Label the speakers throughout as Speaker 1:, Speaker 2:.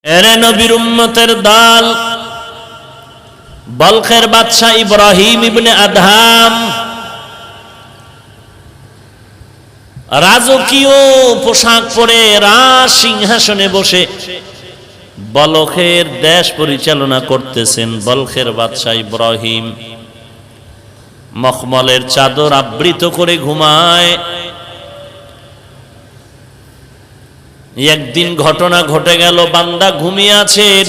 Speaker 1: এরে নবীর উম্মতের দল, বলখের বাদশাহ ইব্রাহিম ইবনে আদহাম রাজকীয় পোশাক পরে রাজ সিংহাসনে বসে বলখের দেশ পরিচালনা করতেছেন। বলখের বাদশাহ ইব্রাহিম মখমলের চাদর আবৃত করে ঘুমায়। একদিন ঘটনা ঘটে গেল, বান্দা ঘুমিয়ে আছেন,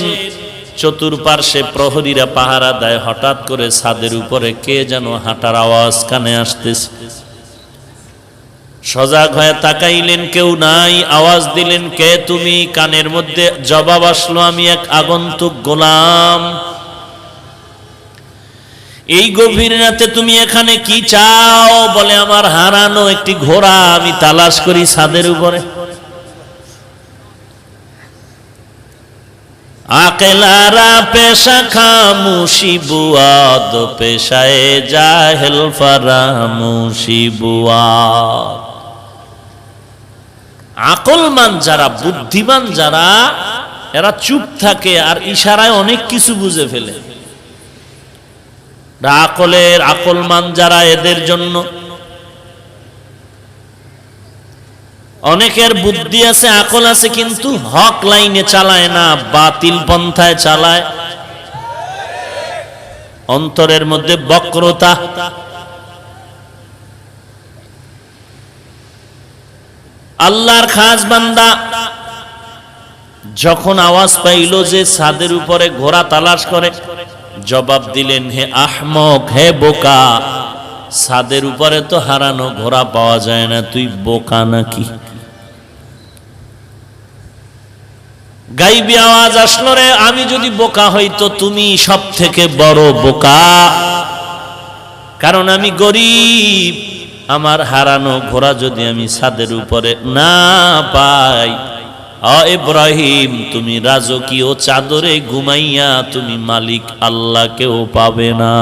Speaker 1: চতুর্পার্শ্বে প্রহরীরা পাহারা দেয়। হঠাৎ করে ছাদের উপরে কে যেন হাঁটার আওয়াজ কানে আসতেছে। সজাগ হয়ে তাকাইলেন, কেউ নাই। আওয়াজ দিলেন, কে তুমি? কানের মধ্যে জবাব আসলো, আমি এক আগন্তুক গোলাম। এই গভীর রাতে তুমি এখানে কি চাও? বলে, আমার হারানো একটি ঘোড়া আমি তালাশ করি ছাদের উপরে। আকেলারা পেশা খামুশি বুয়াদ, পেশায়ে জাহেল ফারামুশি বুয়াদ। আকলমান যারা, বুদ্ধিমান যারা, এরা চুপ থাকে আর ইশারায় অনেক কিছু বুঝে ফেলে। আকলমান যারা, এদের জন্য অনেকের বুদ্ধি আছে, আকল আছে, কিন্তু হক লাইনে চালায় না, বাতিল পন্থায় চালায়। অন্তরের মধ্যে বক্রতা। আল্লাহর খাস বান্দা যখন আওয়াজ পাইল যে ছাদের উপরে ঘোড়া তালাশ করে, জবাব দিলেন, হে আহমক, হে বোকা, ছাদের উপরে তো হারানো ঘোড়া পাওয়া যায় না, তুই বোকা নাকি? গাইবি আওয়াজ আসলো, রে আমি যদি বোকা হই তো তুমি সব থেকে বড় বোকা, কারণ আমি গরিব। আমার হারানো ঘোড়া যদি আমি ছাদের উপরে না পাই, ইব্রাহিম, তুমি রাজকীয় চাদরে ঘুমাইয়া তুমি মালিক আল্লাহকেও পাবে না।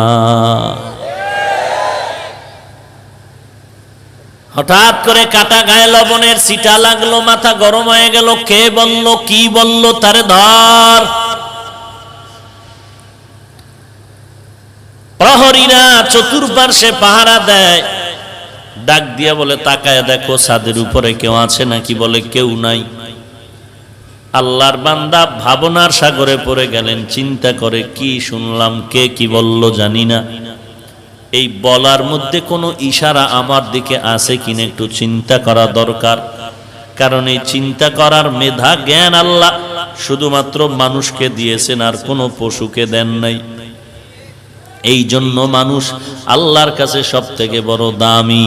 Speaker 1: হঠাৎ করে কাটা গায়ে লবণের ছিটা লাগলো, মাথা গরম হয়ে গেল। কে বলল, কি বলল? তারে ধর। প্রহরীরা চতুর্পার্শ্বে পাহারা দেয়। ডাক দিয়া বলে, তাকায় দেখো ছাদের উপরে কেউ আছে নাকি? বলে, কেউ নাই। আল্লাহর বান্দা ভাবনার সাগরে পড়ে গেলেন। চিন্তা করে, কি শুনলাম, কে কি বলল জানি না, এই বলার মধ্যে কোনো ইশারা আমার দিকে আছে কিনা একটু চিন্তা করা দরকার। কারণ এই চিন্তা করার মেধা, জ্ঞান আল্লাহ শুধুমাত্র মানুষকে দিয়েছেন, আর কোনো পশুকে দেন নাই। এই জন্য মানুষ আল্লাহর কাছে সব থেকে বড় দামি।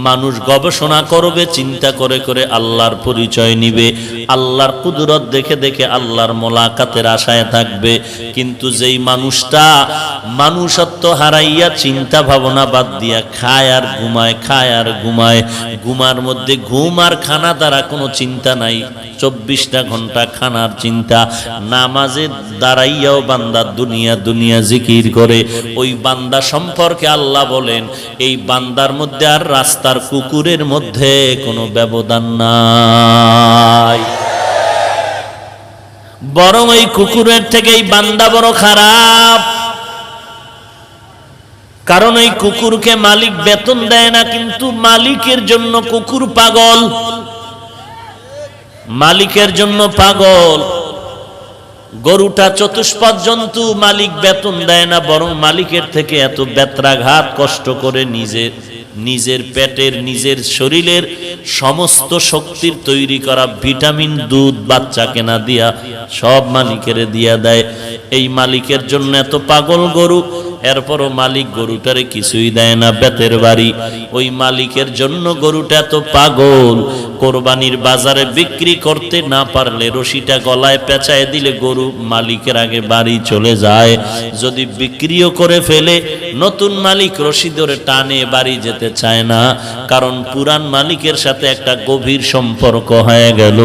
Speaker 1: মানুষ গবেষণা করবে, চিন্তা করে করে আল্লাহর পরিচয় নিবে, আল্লাহর কুদরত দেখে দেখে আল্লাহর মোলাকাতের আশায় থাকবে। কিন্তু যেই মানুষটা মানুষত্ব হারাইয়া চিন্তা ভাবনা বাদ দিয়া খায় আর ঘুমায়, খায় আর ঘুমায়, ঘুমার মধ্যে ঘুম আর খানা দ্বারা কোনো চিন্তা নাই, 24টা ঘন্টা খানার চিন্তা, নামাজে দাঁড়াইয়াও বান্দা দুনিয়া দুনিয়া জিকির করে, ওই বান্দা সম্পর্কে আল্লাহ বলেন, এই বান্দার মধ্যে আর রাস্তার কুকুরের মধ্যে কোনো ব্যবধান নাই, বরং ওই কুকুরের থেকে এই বান্দা বড় খারাপ। কারণ ওই কুকুরকে মালিক বেতন দেয় না, কিন্তু মালিকের জন্য কুকুর পাগল, মালিকের জন্য পাগল। গরুটা চতুষ্পদ জন্তু, মালিক বেতন দেয় না, বরং মালিকের থেকে এত বেত্রাঘাত কষ্ট করে নিজের পেটের, নিজের শরীরের সমস্ত শক্তির তৈরি করা ভিটামিন, দুধ, বাচ্চা কেনা দিয়া সব মালিকের দিয়া দেয়। এই মালিকের জন্য এত পাগল গরু, এরপরও মালিক গরুটারে কিছুই দেয় না, বেতের বাড়ি। ওই মালিকের জন্য গরুটা এত পাগল, কোরবানির বাজারে বিক্রি করতে না পারলে রশিটা গলায় পেঁচায় দিলে গরু মালিকের আগে বাড়ি চলে যায়। যদি বিক্রিও করে ফেলে, নতুন মালিক রশি ধরে টানে বাড়ি যেতে চায় না, কারণ পুরান মালিকের সাথে একটা গভীর সম্পর্ক হয়ে গেল।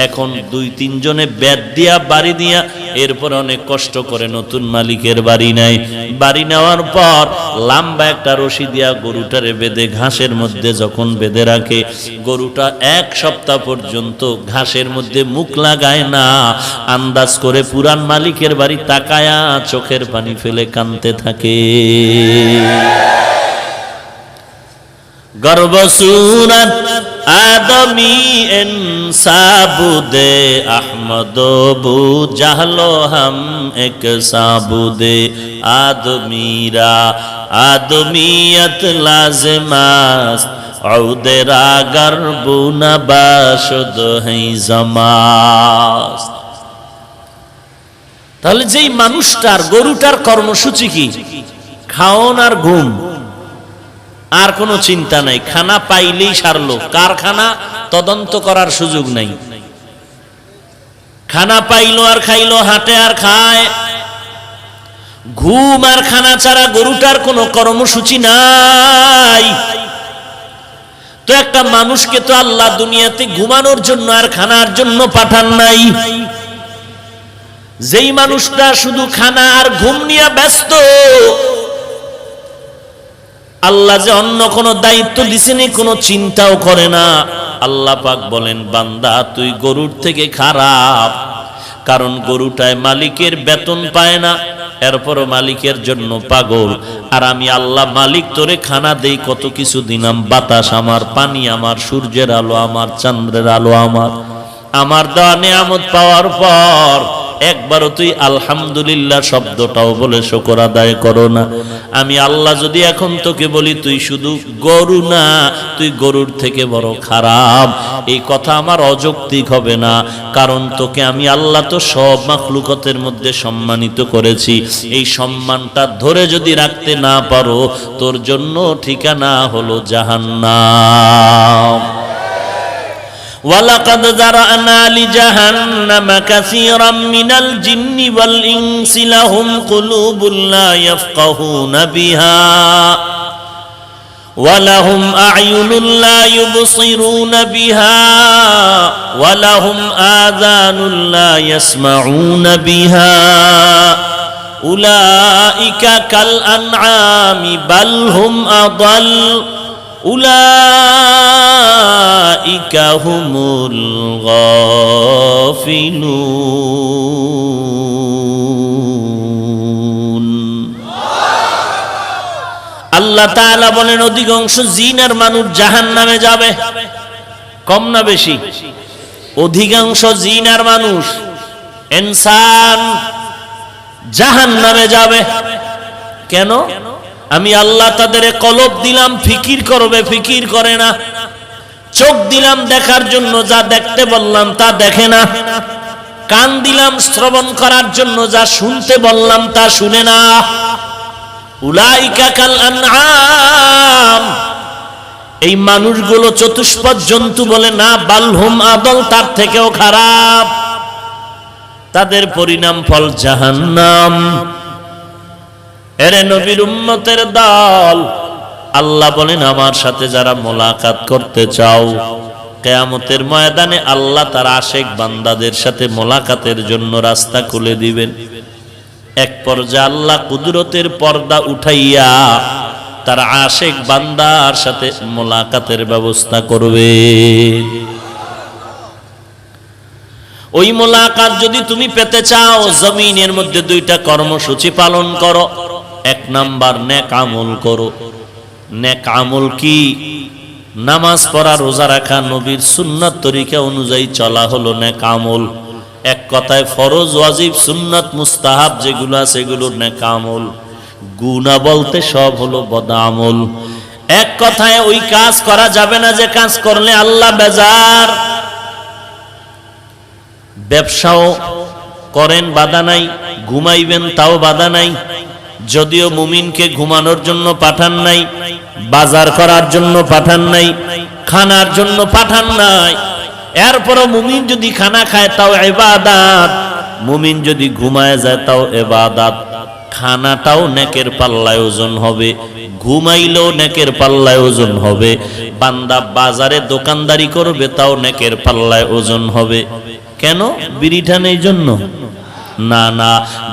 Speaker 1: এখন 2-3 জনে বেদ দিয়া বাড়ি দিয়া এরপর অনেক কষ্ট করে নতুন মালিকের বাড়ি নেয়। বাড়ি নেওয়ার পর লম্বা একটা রশি দিয়া গরুটারে বেঁধে ঘাসের মধ্যে যখন বেঁধে রাখে, গরুটা 1 সপ্তাহ পর্যন্ত ঘাসের মধ্যে মুখ লাগায় না। আন্দাজ করে পুরান মালিকের বাড়ি তাকায়া চোখের পানি ফেলে কাঁদতে থাকে। গর্বসুরত আদমি ইনসাবুদে আহমদ বু জাহলো হাম এক সাবুদে আদমিরা আদমিয়ত লাজমাস ঔদেরা গর্বুনা বাশুদ হই জামাস। তাহলে যেই মানুষটার গরুটার কর্মসূচি কি? খাওন আর ঘুম, আর কোনো চিন্তা নাই। খানা পাইলেই সারলো। কার খানা তদন্ত করার সুযোগ নাই। খানা পাইলো আর খাইলো, হাঁটে আর খায়। ঘুম আর খানা ছাড়া গরুটার কোনো কর্মসূচি নাই। তো একটা মানুষকে তো আল্লাহ দুনিয়াতে ঘুমানোর জন্য আর খানার জন্য পাঠান নাই। যেই মানুষটা শুধু খানা আর ঘুম নিয়ে ব্যস্ত, আল্লাহ যে অন্য কোনো দায়িত্ব দিছেনি কোনো চিন্তাও করে না। আল্লাহ পাক বলেন, বান্দা তুই গরুর থেকে খারাপ, কারণ গরুটায় মালিকের বেতন পায় না, এরপরও মালিকের জন্য পাগল। আর আমি আল্লাহ মালিক তোরে খানা দেই, কত কিছু দিলাম, বাতাস আমার, পানি আমার, সূর্যের আলো আমার, চন্দ্রের আলো আমার। আমার দেওয়া নিয়ামত পাওয়ার পর একবারও তুই আলহামদুলিল্লাহ শব্দটাও বলে শুকর আদায় করো না। আমি আল্লাহ যদি এখন তোকে বলি তুই শুধু গরু না, তুই গরুর থেকে বড় খারাপ, এই কথা আমার অযৌক্তিক হবে না। কারণ তোকে আমি আল্লাহ তো সব মাখলুকাতের মধ্যে সম্মানিত করেছি। এই সম্মানটা ধরে যদি রাখতে না পারো, তোর জন্য ঠিকানা হলো জাহান্নাম। وَلَقَدْ ذَرَأْنَا لِجَهَنَّمَ كَثِيرًا مِنَ الْجِنِّ وَالْإِنسِ لَهُمْ قُلُوبٌ لَا يَفْقَهُونَ بِهَا وَلَهُمْ أَعْيُنٌ لَا يُبْصِرُونَ بِهَا وَلَهُمْ آذَانٌ لَا يَسْمَعُونَ بِهَا أُولَئِكَ كَالْأَنْعَامِ بَلْ هُمْ أَضَلُّ উলাইকা হুমুল গাফিলুন। আল্লাহ তাআলা বলেন, অধিকাংশ জিন আর মানুষ জাহান্নামে যাবে। কম না বেশি? অধিকাংশ জিন আর মানুষ, ইনসান জাহান্নামে যাবে। কেন? আমি আল্লাহ তাদের কলব দিলাম, ফিকির করবে, ফিকির করে না। চোখ দিলাম দেখার জন্য, যা দেখতে বললাম তা দেখে না। কান দিলাম শ্রবণ করার জন্য, যা শুনতে বললাম তা শুনে না। উলাইকা কাল আনআম, এই মানুষগুলো চতুষ্পদ জন্তু বলে না, বালহুম আদল, তার থেকেও খারাপ। তাদের পরিণাম ফল জাহান্নাম। এরে নবীর উম্মতের দল, আল্লাহ বলেন আমার সাথে যারা মোলাকাত করতে চাও, কিয়ামতের ময়দানে আল্লাহ তার আশেক বান্দাদের সাথে মোলাকাতের জন্য রাস্তা খুলে দিবেন। এক পর্যায়ে আল্লাহ কুদরতের পর্দা উঠাইয়া তার আশেক বান্দার সাথে মোলাকাতের ব্যবস্থা করবে। ওই মোলাকাত যদি তুমি পেতে চাও, জমিনের মধ্যে 2টা কর্মসূচি পালন করো। 1 নাম্বার, নেক আমল করো। নেক আমল কি? নামাজ পড়া, রোজা রাখা, নবীর সুন্নাত তরিকা অনুযায়ী চলা হলো নেক আমল। এক কথায় ফরজ, ওয়াজিব, সুন্নাত, মুস্তাহাব যেগুলো আছে এগুলো নেক আমল। গুনাহ বলতে সব হলো বদ আমল। এক কথায় ওই কাজ করা যাবে না যে কাজ করলে আল্লাহ বেজার। ব্যবসাও করেন, বাধা নাই। ঘুমাইবেন, তাও বাধা নাই। যদিও মুমিনকে ঘুমানোর জন্য পাঠান নাই, বাজার করার জন্য পাঠান নাই, খানার জন্য পাঠান নাই, এরপরও মুমিন যদি খানা খায় তাও ইবাদত, মুমিন যদি ঘুমায় যায় তাও ইবাদত। খানাটাও নেকের পাল্লায় ওজন হবে, ঘুমাইলেও নেকের পাল্লায় ওজন হবে, বান্দা বাজারে দোকানদারি করবে তাও নেকের পাল্লায় ওজন হবে। কেন? বিড়িটা নেই জন্য না, না,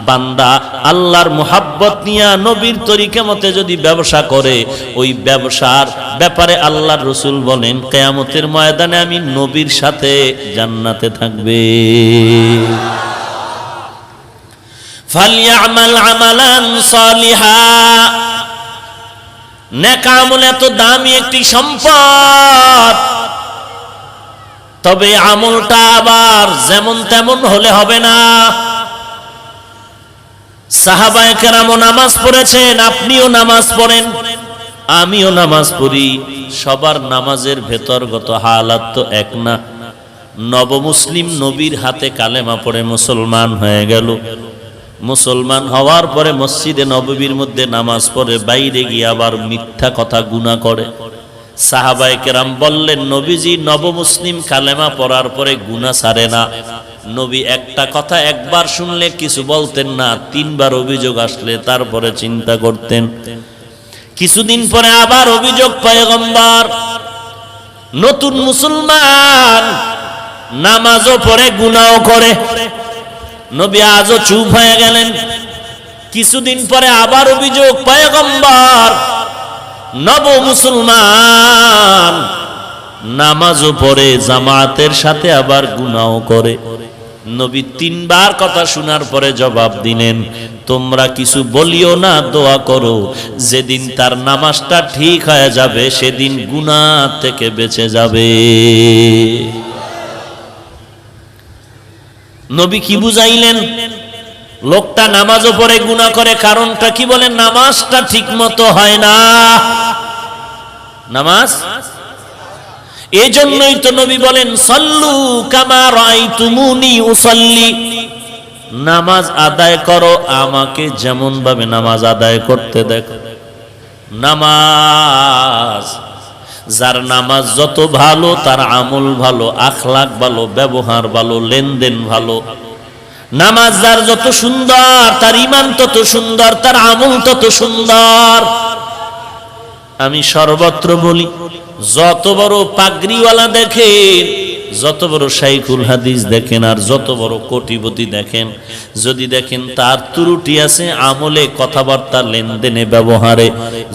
Speaker 1: বান্দা আল্লাহর মুহাব্বত নিয়া নবীর তরিকা মতে যদি ব্যবসা করে, ওই ব্যবসার ব্যাপারে আল্লাহর রাসূল বলেন কিয়ামতের ময়দানে আমি নবীর সাথে জান্নাতে থাকবে। ফালইআমাল আমালান সালিহা, নেক আমল এত দামি একটি সম্পদ, তবে আমলটা আবার যেমন তেমন হলে হবে না। সাহাবায়ে কেরামও নামাজ পড়েছেন, আপনিও নামাজ পড়েন, আমিও নামাজ পড়ি, সবার নামাজের ভেতরগত হালাত তো এক না। নবমুসলিম নবীর হাতে কালেমা পড়ে মুসলমান হয়ে গেল, মুসলমান হওয়ার পরে মসজিদে নববীর মধ্যে নামাজ পড়ে, বাইরে গিয়ে আবার মিথ্যা কথা গুনাহ করে। সাহাবায়ে কেরাম বললেন, নবীজি নবমুসলিম কালেমা পড়ার পরে গুনাহ ছাড়ে না। নবী একটা কথা একবার শুনলে কিছু বলতেন না, তিনবার অভিযোগ আসলে তারপরে চিন্তা করতেন। কিছুদিন পরে আবার অভিযোগ, পয়গম্বর নতুন মুসলমান, নামাজও পড়ে গুনাহও করে। নবী আজও চুপ হয়ে গেলেন। কিছুদিন পরে আবার অভিযোগ, পয়গম্বর নব মুসলমান, নামাজও পড়ে জামাতের সাথে আবার গুনাহও করে। নবী তিনবার কথা শোনার পরে জবাব দিলেন, তোমরা কিছু বলিও না, দোয়া করো, যেদিন তার নামাজটা ঠিক হয়ে যাবে সেদিন গুনাহ থেকে বেঁচে যাবে। নবী কি বুঝাইলেন? লোকটা নামাজও পড়ে গুনাহ করে, কারণটা কি বলেন? নামাজটা ঠিক মতো হয় না। নামাজ এই জন্যই তো নবী বলেন, সল্লু কামা রাআইতুমুনি উসাল্লি, নামাজ আদায় করো আমাকে যেমন ভাবে নামাজ আদায় করতে দেখো। নামাজ, যার নামাজ যত ভালো তার আমল ভালো, আখলাক ভালো, ব্যবহার ভালো, লেনদেন ভালো। নামাজ যার যত সুন্দর তার ঈমান তত সুন্দর, তার আমল তত সুন্দর। আমি সর্বত্র বলি, যত বড় পাগড়িওয়ালা দেখেন, যত বড় শাইখুল হাদিস দেখেন, আর যত বড় কোটিপতি দেখেন, যদি দেখেন তার ত্রুটি আছে আমলে, কথাবার্তা, লেনদেনে, ব্যবহারে,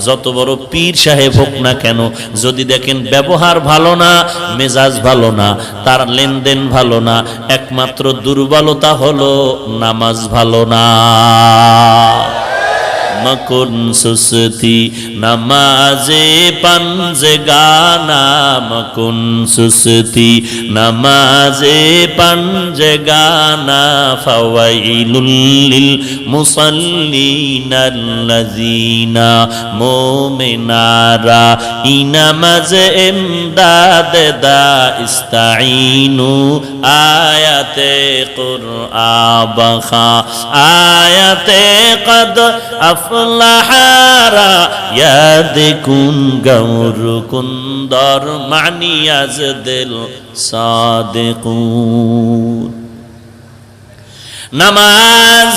Speaker 1: যত বড় পীর সাহেব হোক না কেন, যদি দেখেন ব্যবহার ভালো না, মেজাজ ভালো না, তার লেনদেন ভালো না, একমাত্র দুর্বলতা হলো নামাজ ভালো না। মকুন সুস্তি নামাজে পাঞ্জে গানা, মকুন সুস্তি নামাজে পাঞ্জে গানা, ফাওয়াইলুল লিল মুসাল্লিনাল্লাযিনা মুমিনারা ইনামাজে ইমদাদ দা ইস্তাঈনু, আয়াতে কুরআন, আয়াতে কদ আফলাহারা ইয়াদ কুন গৌর কুন্দর মানিয়াজ দিল সাদিকুন। নামাজ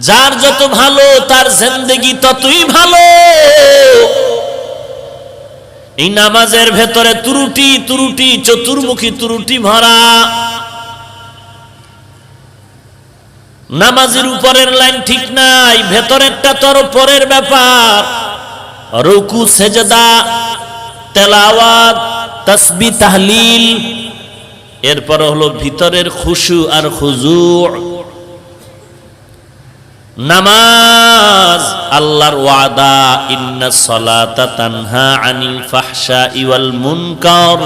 Speaker 1: যার যত ভালো তার জিন্দেগি ততই ভালো। এই নামাজের ভেতরে ত্রুটি ত্রুটি, চতুর্মুখী ত্রুটি ভরা। নামাজের উপরের লাইন ঠিক নাই, ভেতরেরটা তোর পরের ব্যাপার। রুকু, সেজদা, তেলাওয়াত, তাসবিহ, তাহলিল, এরপর হলো ভিতরের খুশু আর খুজু। নামাজ আল্লাহর ওয়াদা, ইন্নাস সালাতা তানহা আনিল ফাহশাই ওয়াল মুনকার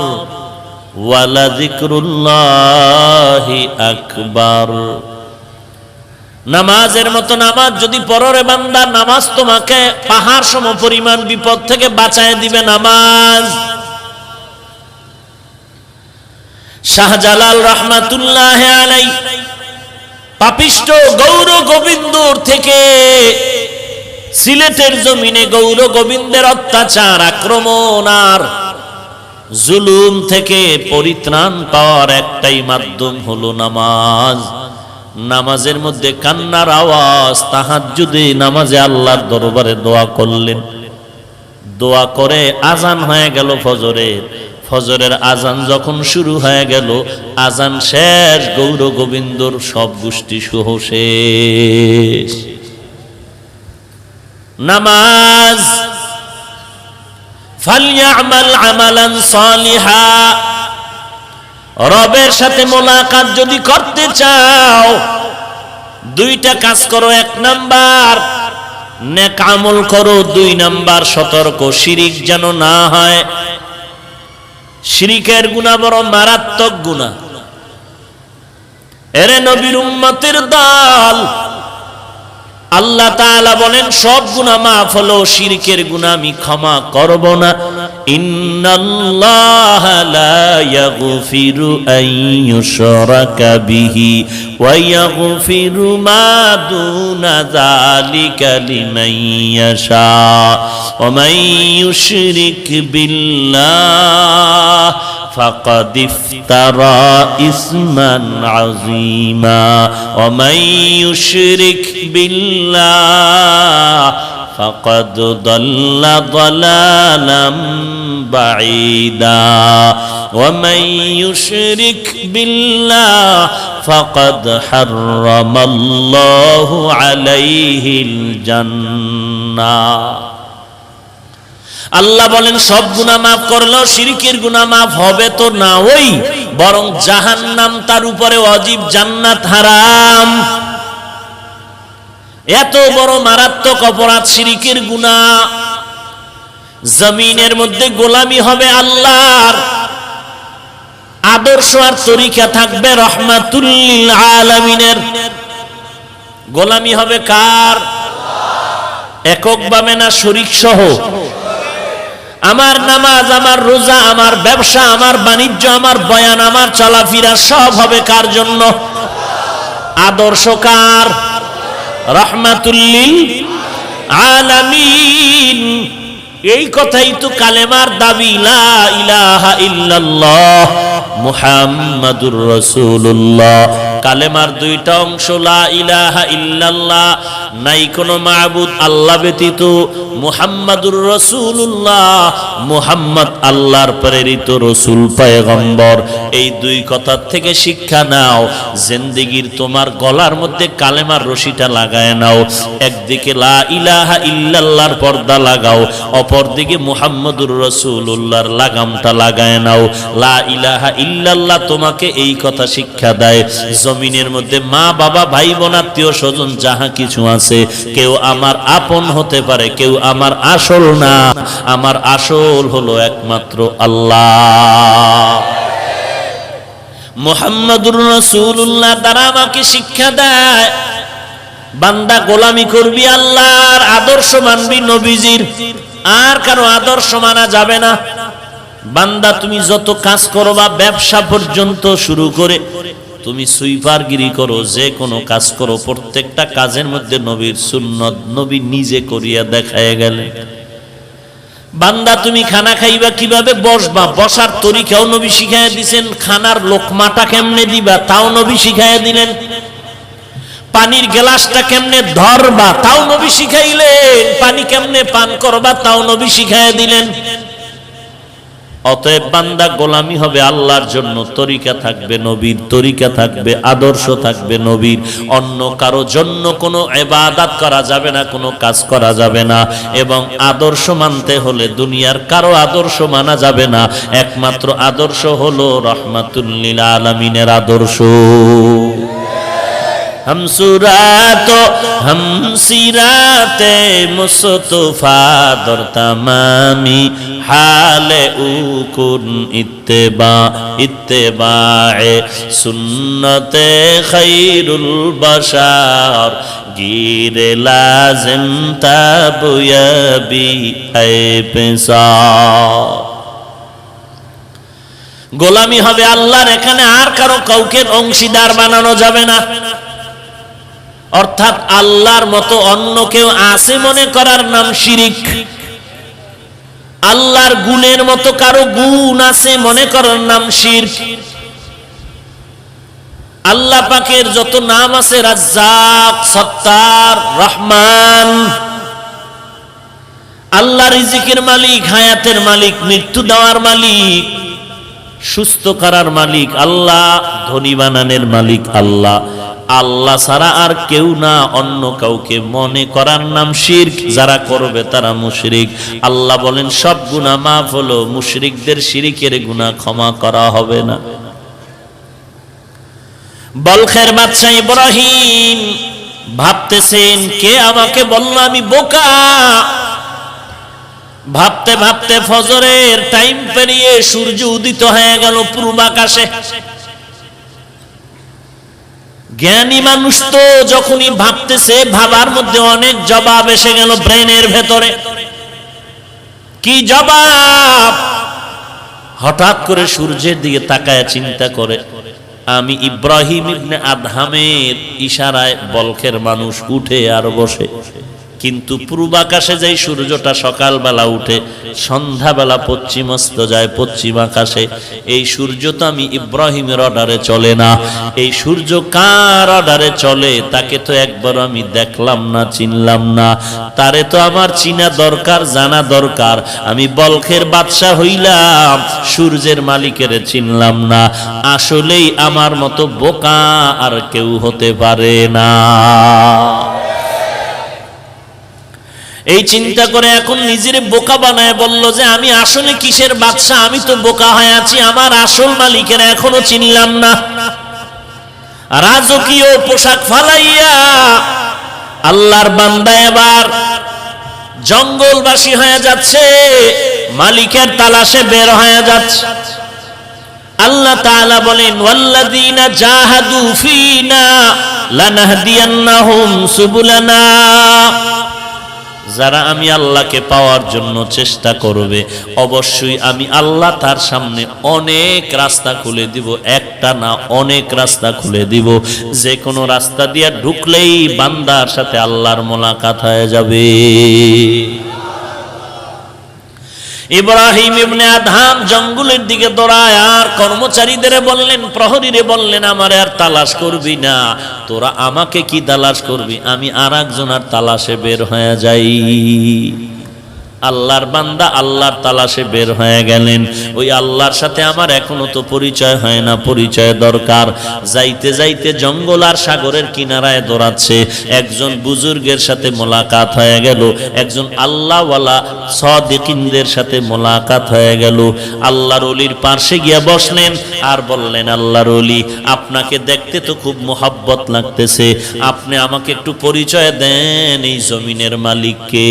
Speaker 1: ওয়া লাযিকরুল্লাহি আকবার। নামাজের মতো নামাজ যদি পড়রে বান্দা, নামাজ তোমাকে পাহাড় সম পরিমাণ বিপদ থেকে বাঁচায় দিবে। নামাজ শাহজালাল রহমাতুল্লাহ আলাইহি পাপিষ্ট গৌর গোবিন্দর থেকে সিলেটের জমিনে গৌর গোবিন্দের অত্যাচার, আক্রমণ আর জুলুম থেকে পরিত্রাণ পাওয়ার একটাই মাধ্যম হলো নামাজ। নামাজের মধ্যে কান্নার আওয়াজ, তাহাজ্জুদে নামাজে আল্লাহর দরবারে দোয়া করলেন। দোয়া করে আজান হয়ে গেল ফজরের। ফজরের আজান যখন শুরু হয়ে গেল, আজান শেষ, গৌর গোবিন্দর সব গোষ্ঠী সহ শেষ। নামাজ ফালইআমাল আমালান সালিহা, রবের সাথে মোলাকাত যদি করতে চাও দুইটা কাজ করো। এক নাম্বার নেক আমল করো, দুই নাম্বার সতর্ক শিরিক যেন না হয়। শিরিকের গুনাহ বড় মারাত্মক গুনাহ। এরে নবীর উম্মতের দল, আল্লাহ তাআলা বলেন সব গুনাহ মাফ হলো, শিরকের গুনাহ আমি ক্ষমা করব না। ইন্নাল্লাহা লা ইয়াগফিরু আন ইউশরাকা বিহি ওয়া ইয়াগফিরু মা দুনা যালিকা লিমান ইয়াশা ওয়া মান ইউশরিক বিল্লাহ فقد افترى إثما عظيما ومن يشرك بالله فقد ضل ضلالا بعيدا ومن يشرك بالله فقد حرم الله عليه الجنة। আল্লাহ বলেন সব গুনাহ মাফ করলেও শিরকের গুনাহ মাফ হবে তো না, ওই বরং জাহান্নাম তার উপরে ওয়াজিব, জান্নাত হারাম। এত বড় মারাত্মক অপরাধ শিরকের গুনাহ। জমিনের মধ্যে গোলামি হবে আল্লাহর, আদর্শ আর তরিকা থাকবে রহমাতুল লিল আলামিনের। গোলামি হবে কার? এককভাবে না শরীক সহ? আমার নামাজ, আমার রোজা, আমার ব্যবসা, আমার বাণিজ্য, আমার বয়ান, আমার চলাফেরা সব হবে কার জন্য? আদর্শ কার? রহমাতুল লিল আলামিন। এই কথাই তো কালেমার দাবি, লা ইলাহা ইল্লাল্লাহ মুহাম্মাদুর রাসূলুল্লাহ। কালেমার দুইটা অংশ, লা ইলাহা ইল্লাল্লাহ, নাই কোনো মাবুদ আল্লাহ ব্যতীত, মুহাম্মাদুর রাসূলুল্লাহ, মুহাম্মদ আল্লাহর প্রেরিত রাসূল পয়গম্বর। এই দুই কথার থেকে শিক্ষা নাও, জিন্দেগীর তোমার গলার মধ্যে কালেমার রশিটা লাগায় নাও। একদিকে লা ইলাহা ইল্লাল্লাহর পর্দা লাগাও, অপরদিকে মুহাম্মাদুর রাসূলুল্লাহর লাগামটা লাগায় নাও। লা ইলাহা ইল্লাল্লাহ তোমাকে এই কথা শিক্ষা দেয়, জমিনের মধ্যে মা বাবা ভাই বোন আত্মীয় স্বজন যাহা কিছু আছে, কেউ আমার আপন হতে পারে, কেউ আমার আসল না। আমার আসল হলো একমাত্র আল্লাহ। মুহাম্মাদুর রাসূলুল্লাহ দ্বারা আমাকে শিক্ষা দেয়, বান্দা গোলামি করবি আল্লাহর, আদর্শ মানবি নবীজির, আর কারো আদর্শ মানা যাবে না। বান্দা তুমি যত কাজ করবা, ব্যবসা পর্যন্ত শুরু করে তুমি সুইপারগিরি করো, যে কোনো কাজ করো, প্রত্যেকটা কাজের মধ্যে নবীর সুন্নত, নবী নিজে করিয়া দেখায় গেলেন। বান্দা তুমি খানা খাইবা, কিভাবে বসবা, বসার তরিকাও নবী শিখাইয়া দিয়েছেন। খানার লোকমাটা কেমনে দিবা, তাও নবী শিখাইয়া দিলেন। পানির গ্লাসটা কেমনে ধরবা, তাও নবী শিখাইলেন। পানি কেমনে পান করবা, তাও নবী শিখাইয়া দিলেন। অতএব বান্দা গোলামি হবে আল্লাহর জন্য, তরিকা থাকবে নবীর, তরিকা থাকবে, আদর্শ থাকবে নবীর। অন্য কারো জন্য কোনো ইবাদত করা যাবে না, কোনো কাজ করা যাবে না। এবং আদর্শ মানতে হলে দুনিয়ার কারো আদর্শ মানা যাবে না, একমাত্র আদর্শ হলো রহমাতুল লিল আলামিনের আদর্শ। हम सुरात हम सिराते मुस्तफा दर तमामी हाले उकुन इत्तेबा इत्तेबाए सुन्नते खैरुल बशार गिरे लाजिम ताबुयाबी ऐ पेशा। গোলামি হবে আল্লাহর, এখানে আর কারো কাউকে অংশীদার বানানো যাবে না। অর্থাৎ আল্লাহর মতো অন্য কেউ আছে মনে করার নাম শিরিক। আল্লাহর গুণের মতো কারো গুণ আছে মনে করার নাম শিরক। আল্লাহ পাকের যত নাম আছে, রাজ্জাক, সত্তার, রহমান, আল্লাহ রিজিকের মালিক, হায়াতের মালিক, মৃত্যু দেওয়ার মালিক, সুস্থ করার মালিক আল্লাহ, ধনী বানানোর মালিক আল্লাহ। আল্লাহ ছাড়া আর কেউ না, অন্য কাউকে মনে করার নাম শিরক। যারা করবে তারা মুশরিক। আল্লাহ বলেন সব গুনাহ মাফ হলো, মুশরিকদের শিরকের গুনাহ ক্ষমা করা হবে না। বলখের বাদশা ইব্রাহিম ভাবতেছেন, কে আমাকে বলল আমি বোকা। ভাবতে ভাবতে ফজরের টাইম পেরিয়ে সূর্য উদিত হয়ে গেল পূর্ব আকাশে। জ্ঞানী মানুষ তো যখনই ভাবতেছে, ভাবার মধ্যে অনেক জবাব এসে গেল ব্রেনের ভেতরে। কি জবাব? হঠাৎ করে সূর্যের দিকে তাকায় চিন্তা করে, আমি ইব্রাহিম ইবনে আদহামের ইশারায় বলখের মানুষ উঠে আর বসে, কিন্তু পূর্ব আকাশে যাই সূর্যটা সকালবেলা উঠে, সন্ধ্যাবেলা পশ্চিমস্ত যায় পশ্চিম আকাশে। এই সূর্য তো আমি ইব্রাহিমের অর্ডারে চলে না। এই সূর্য কার অর্ডারে চলে? তাকে তো একবার আমি দেখলাম না, চিনলাম না। তারে তো আমার চিনা দরকার, জানা দরকার। আমি বলখের বাদশা হইলাম, সূর্যের মালিকের চিনলাম না। আসলেই আমার মতো বোকা আর কেউ হতে পারে না। এই চিন্তা করে এখন নিজের বোকা বানায় বলল যে আমি আসলে কিসের বাদশা? আমি তো বোকা হয়ে আছি, আমার আসল মালিকের এখনো চিনলাম না। রাজকীয় পোশাক ফালাইয়া আল্লাহর বান্দা এবার জঙ্গলবাসী হয়ে যাচ্ছে, মালিকের তালাশে বের হয়ে যাচ্ছে। আল্লাহ তাআলা বলেন, ওয়াল্লাযীনা জাহাদু ফীনা লানাহদিয়ান্নাহুম সুবুলানা। যারা আমি আল্লাহকে পাওয়ার জন্য চেষ্টা করবে, অবশ্যই আমি আল্লাহ তার সামনে অনেক রাস্তা খুলে দিব। একটা না, অনেক রাস্তা খুলে দিব। যে কোনো রাস্তা দিয়ে ঢুকলেই বান্দার সাথে আল্লাহর মোলাকাত হয়ে যাবে। ইব্রাহিম ইবনে আদহাম জঙ্গলের দিকে দৌড়ায় আর কর্মচারীদের বললেন, প্রহরীরে বললেন, আমার আর তালাশ করবি না, তোরা আমাকে কি তালাশ করবি? আমি আর একজনের তালাশে বের হয়ে যাই। আল্লাহর বান্দা আল্লাহর তালাশে বের হয়ে গেলেন। ওই আল্লাহর সাথে আমার এখনো তো পরিচয় হয় না, পরিচয় দরকার। যাইতে যাইতে জঙ্গল আর সাগরের কিনারায় দৌড়াচ্ছে। একজন বুজুর্গের সাথে মোলাকাত হয়ে গেল, একজন আল্লাহওয়ালা সাদিকিনদের সাথে মোলাকাত হয়ে গেল। আল্লাহর ওলির পাশে গিয়া বসলেন আর বললেন, আল্লাহর ওলি, আপনাকে দেখতে তো খুব মোহাব্বত লাগতেছে, আপনি আমাকে একটু পরিচয় দেন এই জমিনের মালিককে।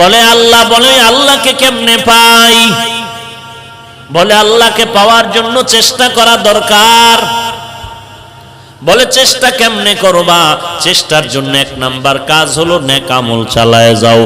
Speaker 1: বলে আল্লাহ। বলে আল্লাহকে কেমনে পাই? বলে আল্লাহকে পাওয়ার জন্য চেষ্টা করা দরকার। বলে চেষ্টা কেমনে করবা? চেষ্টার জন্য এক নাম্বার কাজ হলো নেক আমল চালায় যাও।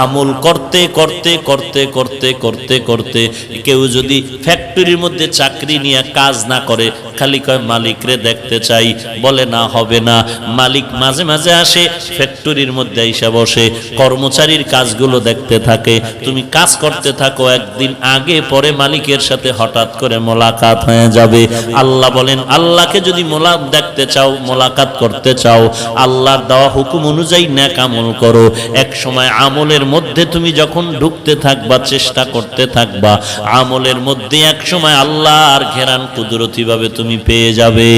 Speaker 1: আমল করতে করতে করতে করতে করতে করতে কেউ যদি ফ্যাক্টরির মধ্যে চাকরি নিয়ে কাজ না করে, খালি কয় মালিকরে দেখতে চাই, বলে না, হবে না। মালিক মাঝে মাঝে আসে, ফ্যাক্টরির মধ্যে এসে বসে, কর্মচারীর কাজগুলো দেখতে থাকে। তুমি কাজ করতে থাকো, একদিন আগে পরে মালিকের সাথে হঠাৎ করে মোলাকাত হয়ে যাবে। আল্লাহ বলেন, আল্লাহকে যদি দেখতে চাও, মোলাকাত করতে চাও, আল্লাহর দেওয়া হুকুম অনুযায়ী নেক আমল করো। এক সময় আমলের মধ্যে তুমি যখন ঢুকতে থাকবা, চেষ্টা করতে থাকবা, আমলের মধ্যে এক সময় আল্লাহর ঘেরান কুদরতি ভাবে তুমি পেয়ে যাবে।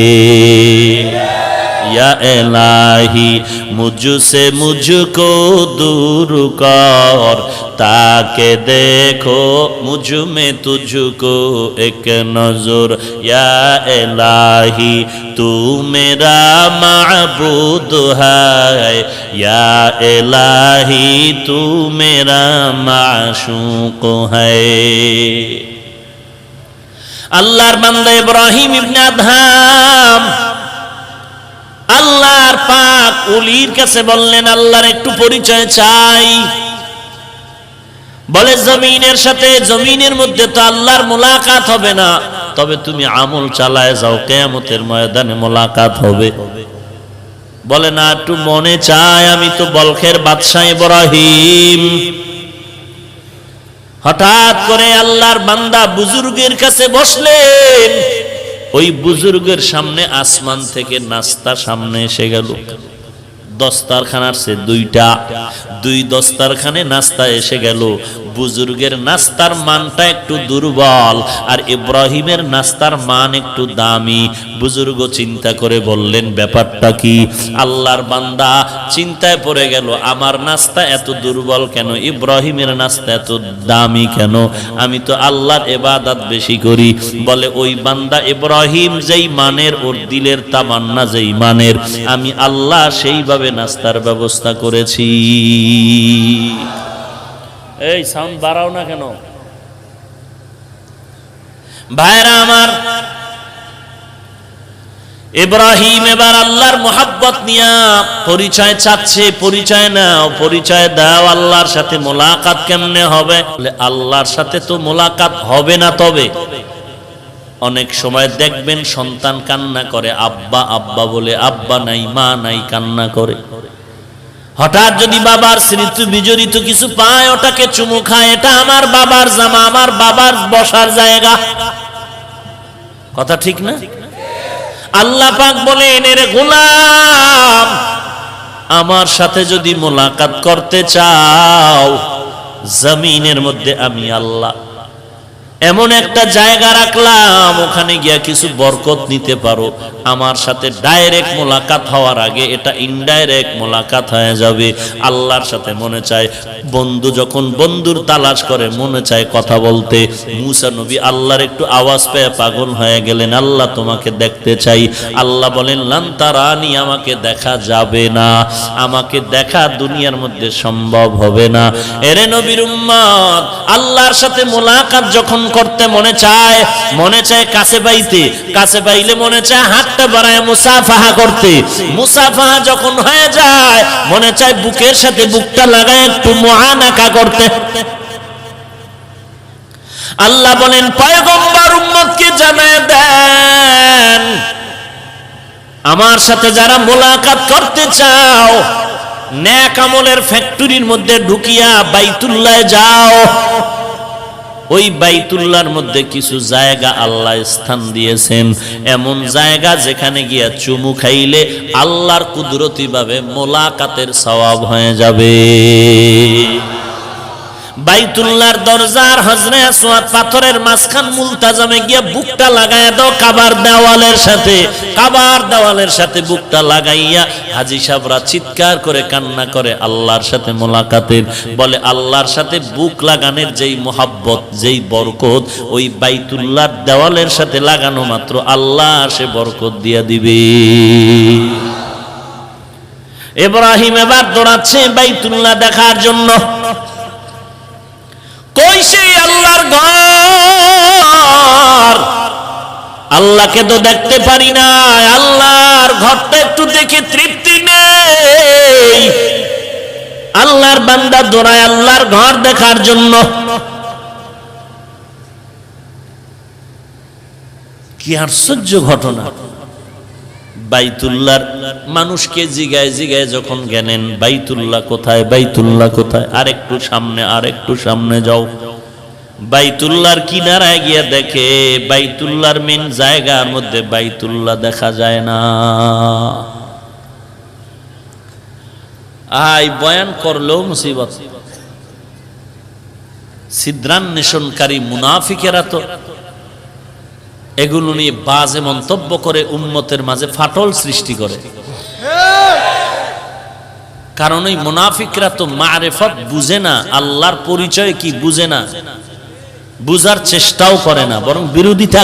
Speaker 1: या इलाही मुझसे मुझको दूर कर, ताके देखो मुझ में तुझको एक नजर। या इलाही तू मेरा माबूद है, या इलाही तू मेरा माशूक है। আল্লাহর বান্দা ইব্রাহিম ইবনে আদহাম আল্লাহর পাক ওলির কাছে বললেন, আল্লাহর একটু পরিচয় চাই। বলে জমিনের সাথে, জমিনের মধ্যে তো আল্লাহর মোলাকাত হবে না, তবে তুমি আমল চালায় যাও, কিয়ামতের ময়দানে মোলাকাত হবে। বলে না, একটু মনে চায়, আমি তো বলখের বাদশা ইব্রাহিম। হঠাৎ করে আল্লাহর বান্দা বুজুর্গের কাছে বসলেন। ওই বুজুর্গের সামনে আসমান থেকে নাস্তা সামনে এসে গেল। দস্তারখানার সে দুই দস্তারখানে নাস্তা এসে গেল। বুজুর্গের নাস্তার মানটা একটু দুর্বল, আর ইব্রাহিমের নাস্তার মান একটু দামি। বুজুর্গ চিন্তা করে বললেন, ব্যাপারটা কি? আল্লাহর বান্দা চিন্তায় পড়ে গেল, আমার নাস্তা এত দুর্বল কেন, ইব্রাহিমের নাস্তা এত দামি কেন? আমি তো আল্লাহর ইবাদত বেশি করি। বলে, ওই বান্দা ইব্রাহিম যেই মানের, ওর দিলের তামান্না যেই মানের, আমি আল্লাহ সেইভাবে নাস্তার ব্যবস্থা করেছি। এই সাউন্ড বাড়াও না কেন ভাইরা আমার? ইব্রাহিম এবার আল্লাহর মোহাব্বত নিয়ে পরিচয় চাচ্ছে। পরিচয় নাও, পরিচয় দাও। আল্লাহর সাথে মোলাকাত কেমনে হবে? আল্লাহর সাথে তো মোলাকাত হবে না। তবে অনেক সময় দেখবেন সন্তান কান্না করে, আব্বা আব্বা বলে, আব্বা নাই মা নাই, কান্না করে। হঠাৎ যদি বাবার স্মৃতি বিজড়িত কিছু পায়, ওটাকে চুমু খায়, এটা আমার বাবার জামা, আমার বাবার বসার জায়গা। কথা ঠিক না? আল্লাহ পাক বলেন, এর গোলাম, আমার সাথে যদি মোলাকাত করতে চাও, জমিনের মধ্যে আমি আল্লাহ এমন একটা জায়গা রাখলাম, ওখানে গিয়া কিছু বরকত নিতে পারো। আমার সাথে ডাইরেক্ট মোলাকাত হওয়ার আগে এটা ইনডাইরেক্ট মোলাকাত হয়ে যাবে। আল্লাহর সাথে মনে চায়, বন্ধু যখন বন্ধুর তালাশ করে, মনে চায় কথা বলতে। মুসা নবী আল্লাহর একটু আওয়াজ পেয়ে পাগল হয়ে গেলেন, আল্লাহ তোমাকে দেখতে চাই। আল্লাহ বলেন, লান তারানি, আমাকে দেখা যাবে না, আমাকে দেখা দুনিয়ার মধ্যে সম্ভব হবে না। এরে নবীর উম্মত, আল্লাহর সাথে মোলাকাত যখন করতে মনে চায় কাছে পাইতে, কাছে পাইলে মনে চায় হাতটা বাড়ায় মুসাফাহা করতে। মুসাফাহা যখন হয়ে যায়, মনে চায় বুকের সাথে বুকটা লাগায় একটু মুআনাকা করতে। আল্লাহ বলেন, পয়গম্বর উম্মতকে জানায় দেন, আমার সাথে যারা মোলাকাত করতে চাও, নেক আমলের ফ্যাক্টরির মধ্যে ঢুকিয়া বাইতুল্লাহ যাও। ওই বাইতুল্লাহর মধ্যে কিছু জায়গা আল্লাহ স্থান দিয়েছেন, এমন জায়গা যেখানে গিয়া চুমু খাইলে আল্লাহর কুদরতি ভাবে মোলাকাতের সওয়াব হয়ে যাবে। বাইতুল্লাহর দরজার হজরে আসওয়াদ পাথরের মাঝখান মুলতাজামে গিয়া বুকটা লাগাইয়া দাও কাবার দেওয়ালের সাথে বুকটা লাগাইয়া হাজী সাহেবরা চিৎকার করে কান্না করে আল্লাহর সাথে মোলাকাতের। বলে, আল্লাহর সাথে বুক লাগানোর যেই মোহাব্বত, যেই বরকত, ওই বাইতুল্লাহর দেওয়ালের সাথে লাগানো মাত্র আল্লাহ সে বরকত দিয়া দিবে। ইব্রাহিম এবার দৌড়াচ্ছে বাইতুল্লাহ দেখার জন্য। কই সেই আল্লাহর ঘর? আল্লাহকে তো দেখতে পারি না, আল্লাহর ঘরটা একটু দেখে তৃপ্তি নেই। আল্লাহর বান্দা দৌড়ায় আল্লাহর ঘর দেখার জন্য। কি আশ্চর্য ঘটনা! বাইতুল্লাহর মানুষকে জিগায় জিগায় যখন গেলেন, বাইতুল্লাহ কোথায়, বাইতুল্লাহ কোথায়, আরেকটু সামনে যাও। বাইতুল্লাহর কিনারায় গিয়া দেখে বাইতুল্লাহর মেন জায়গার মধ্যে বাইতুল্লাহ দেখা যায় না। বয়ান করলেও মুসিবত। ছিদ্রান্বেষণকারী মুনাফিকেরা তো এগুলো নিয়ে বাজে মন্তব্য করে উম্মতের মাঝে ফাটল সৃষ্টি করে। কারণ ওই মুনাফিকরা তো মারেফত বুঝে না, আল্লাহর পরিচয় কি বুঝে না, বুঝার চেষ্টাও করে না, বরং বিরোধিতা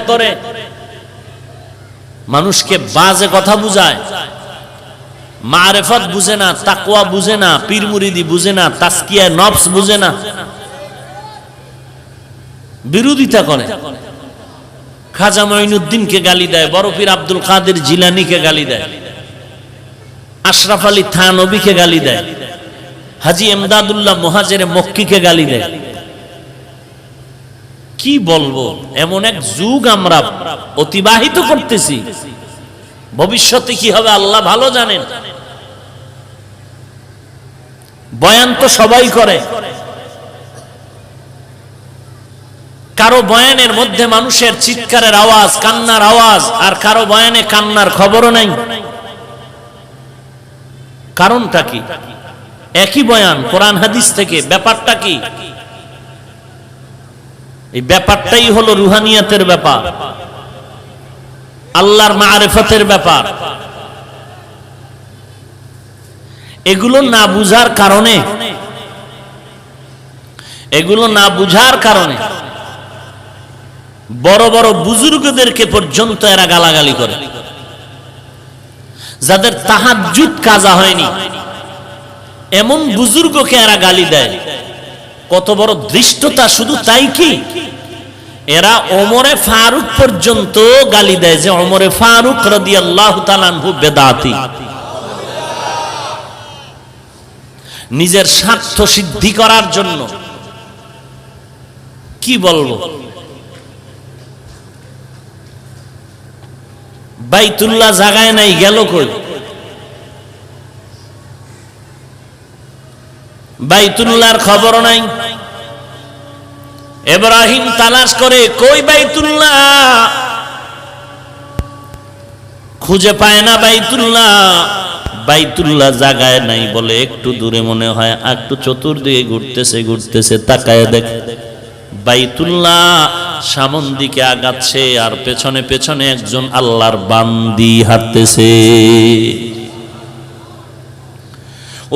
Speaker 1: করে, মানুষকে বাজে কথা বুঝায়। মারেফত বুঝে না, তাকওয়া বুঝে না, পীর মুরিদি বুঝে না, তাসকিয়া নফস বুঝে না, বিরোধিতা করে। খাজা মঈনুদ্দিনকে গালি দেয়, বড় পীর আব্দুল কাদের জিলানীকে গালি দেয়, আশরাফ আলী থানবীকে গালি দেয়, হাজী এমদাদুল্লাহ মুহাজিরে মক্কিকে গালি দেয়। কি বলবো, এমন এক যুগ আমরা অতিবাহিত করতেছি, ভবিষ্যতে কি হবে আল্লাহ ভালো জানেন। বয়ান তো সবাই করে, কারো বয়ানের মধ্যে মানুষের চিৎকারের আওয়াজ, কান্নার আওয়াজ, আর কারো বয়ানে কান্নার খবরও নাই। কারণটা কি? একই বয়ান কোরআন হাদিস থেকে, ব্যাপারটা কি? এই ব্যাপারটাই হলো রুহানিয়াতের ব্যাপার, আল্লাহর মারিফতের ব্যাপার। এগুলো না বুঝার কারণে, এগুলো না বুঝার কারণে বড় বড় বুজুর্গদেরকে পর্যন্ত এরা গালাগালি করে। যাদের তাহাজ্জুদ কাজা হয়নি এমন বুজুর্গকে এরা গালি দেয়। কত বড় ধৃষ্টতা! শুধু তাই কি, এরা ওমরে ফারুক পর্যন্ত গালি দেয় যে ওমরে ফারুক রাদিয়াল্লাহু তাআলা আনহু বেদাতি। নিজের স্বার্থ সিদ্ধি করার জন্য। কি বলবো? বাইতুল্লাহ জাগায় নাই, গেল কই? বাইতুল্লাহর খবর নাই। ইব্রাহিম তালাশ করে, কই বাইতুল্লাহ? খুঁজে পায় না বাইতুল্লাহ। বাইতুল্লাহ জাগায় নাই বলে একটু দূরে মনে হয়, একটু চতুর্দিকে ঘুরতেছে ঘুরতেছে, তাকায় দেখে বাইতুল্লাহ সামন দিকে আগাচ্ছে, আর পেছনে পেছনে একজন আল্লাহর বান্দি হাঁটতেছে।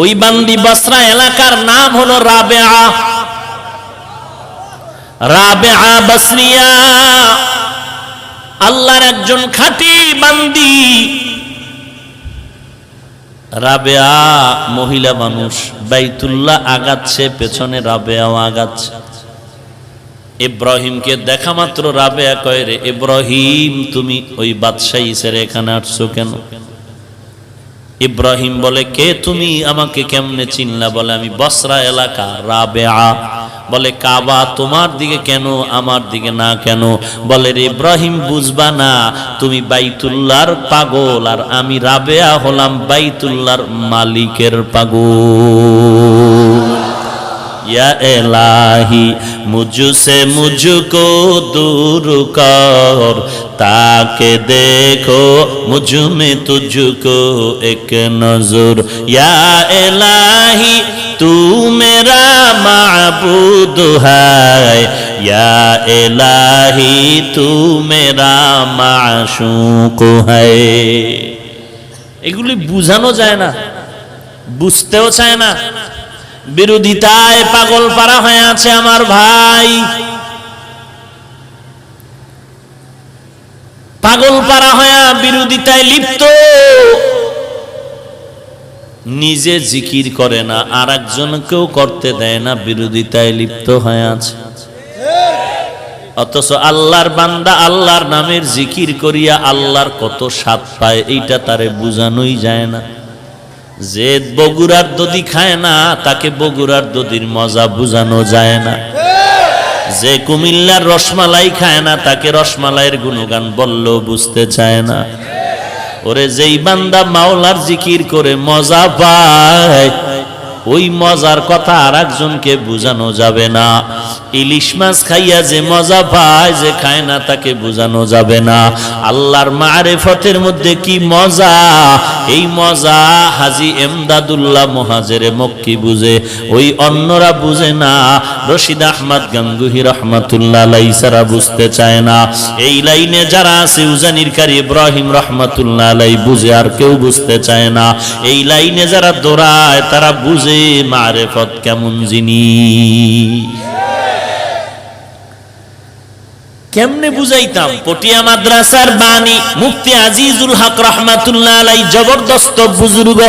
Speaker 1: ওই বান্দি বসরা এলাকার নাম হলো রাবেয়া, রাবেয়া বসরিয়া, আল্লাহর একজন খাঁটি বান্দি। রাবেয়া মহিলা মানুষ, বাইতুল্লাহ আগাচ্ছে, পেছনে রাবেয়াও আগাচ্ছে। ইব্রাহিমকে দেখা মাত্র রাবেয়া কয়, রে ইব্রাহিম, তুমি ওই বাদশাহী ছেড়ে এখানে আসছো কেন? ইব্রাহিম বলে, কে তুমি? আমাকে কেমনে চিনলা? বলে, আমি বসরা এলাকা। রাবেয়া বলে, কাবা তোমার দিকে কেন, আমার দিকে না কেন? বলে, রে ইব্রাহিম, বুঝবা না, তুমি বাইতুল্লাহর পাগল, আর আমি রাবেয়া হলাম বাইতুল্লাহর মালিকের পাগল। या इलाही मुझसे मुझको दूर कर, ताके देखो मुझ में तुझको एक नजर। या इलाही तू मेरा माबूद है, या इलाही तू मेरा माशूक है। এগুলি বুঝানো যায় না, বুঝতেও চায় না। বিরোধিতায় পাগল পারা হয়ে আছে আমার ভাই, পাগল পারা হয়ে বিরোধিতায় লিপ্ত। নিজে জিকির করে না, আর একজনকেও করতে দেয় না, বিরোধিতায় লিপ্ত হয়ে আছে। অথচ আল্লাহর বান্দা আল্লাহর নামের জিকির করিয়া আল্লাহর কত স্বাদ পায়, এইটা তারে বুঝানোই যায় না। যে বগুড়ার দধি খায় না, তাকে বগুড়ার দধির মজা বুঝানো যায় না। যে কুমিল্লার রসমালাই খায় না, তাকে রসমালাইয়ের গুণগান বললেও বুঝতে চায় না। ওরে যেই বান্দা মাওলার জিকির করে মজা পায়, ওই মজার কথা আর একজনকে বুঝানো যাবে না। ইলিশ মাছ খাইয়া যে মজা পায়, যে খায় না তাকে বুঝানো যাবে না। আল্লাহর মারিফতের মধ্যে কি মজা, এই মজা হাজী এমদাদুল্লাহ মুহাজিরে মক্কি বুঝে, ওই অন্যরা বুঝে না। রশিদ আহমদ গাঙ্গুহি রহমাতুল্লাহ আলাইহি সারা বুঝতে চায় না। এই লাইনে যারা আছে, উজানির কারি ইব্রাহিম রহমাতুল্লাহ আলাইহি বুঝে, আর কেউ বুঝতে চায় না। এই লাইনে যারা দৌড়ায়, তারা বুঝে মারিফত কেমন জিনিস। কেমনে বুঝাইতাম? পটিয়া মাদ্রাসার বাণী মুফতি আজিজুল হক রহমাতুল্লাহ আলাইহি জবরদস্ত বুজুর্গ,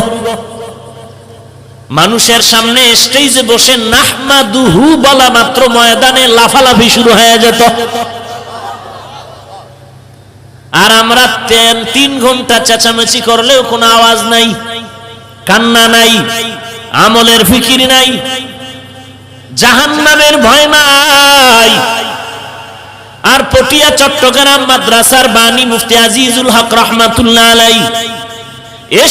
Speaker 1: মানুষের সামনে স্টেজে বসে নাহমাদুহু বলা মাত্র ময়দানে লাফালাফি শুরু হয়ে যেত। আর আমরা 3 ঘন্টা চেঁচামেচি করলেও কোনো আওয়াজ নাই, কান্না নাই, আমলের ফিকির নাই, জাহান্নামের ভয় নাই। আর পটিয়া চট্টগ্রাম মাদ্রাসার বাণী মুফতি আজিজুল হক রহমাতুল্লাহ আলাইহি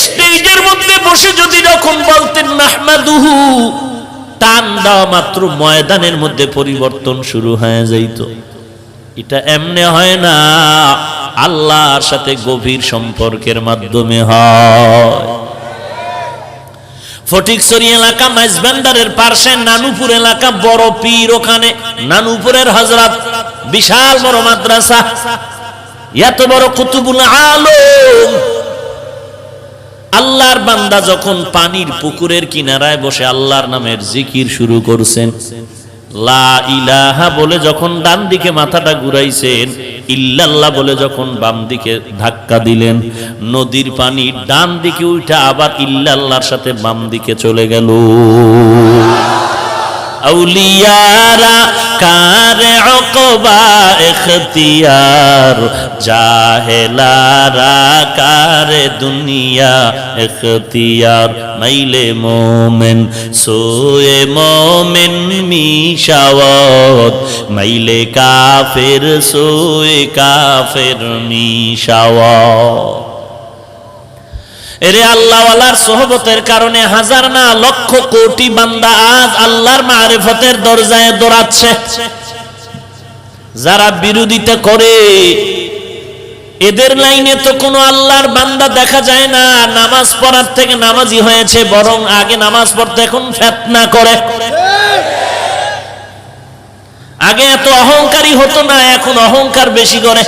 Speaker 1: স্টেজের মধ্যে বসে যদি যখন বলতেন নাহমাদুহু, টান দেওয়া মাত্র ময়দানের মধ্যে পরিবর্তন শুরু হয়ে যাইত। এটা এমনি হয় না, আল্লাহর সাথে গভীর সম্পর্কের মাধ্যমে হয়। ফটিকছড়ি এলাকা মাইজবান্ডারের পার্শ্বে নানুপুর এলাকা বড় পীর, ওখানে নানুপুরের হযরত, বিশাল বড় মাদ্রাসা, এত বড় কুতুবুল আলম। আল্লাহর বান্দা যখন পানির পুকুরের কিনারায় বসে আল্লাহর নামের জিকির শুরু করছেন, লা ইলাহা বলে যখন ডান দিকে মাথাটা ঘুরাইছেন, ইল্লাল্লাহ বলে যখন বাম দিকে ধাক্কা দিলেন, নদীর পানি ডান দিকে উঠা আবার ইল্লাল্লাহর সাথে বাম দিকে চলে গেল। আউলিয়ারা কারে উকবা ইখতিয়ার, জাহেলারা কারে দুনিয়া ইখতিয়ার। মাইলে মোমেন সোয়ে মোমেন মিশাওয়াত, মাইলে কাফের সোয়ে কাফের মিশাওয়াত। এরে আল্লাহওয়ালার সোহবতের কারণে হাজার না লক্ষ কোটি বান্দা আজ আল্লাহর মারিফতের দরজায় দৌড়াচ্ছে। যারা বিরোধিতা করে এদের লাইনে তো কোনো আল্লাহর বান্দা দেখা যায় না। নামাজ পড়ার থেকে নামাজি হয়েছে, বরং আগে নামাজ পড়তে এখন ফিতনা করে। আগে এত অহংকারী হতো না, এখন অহংকার বেশি করে।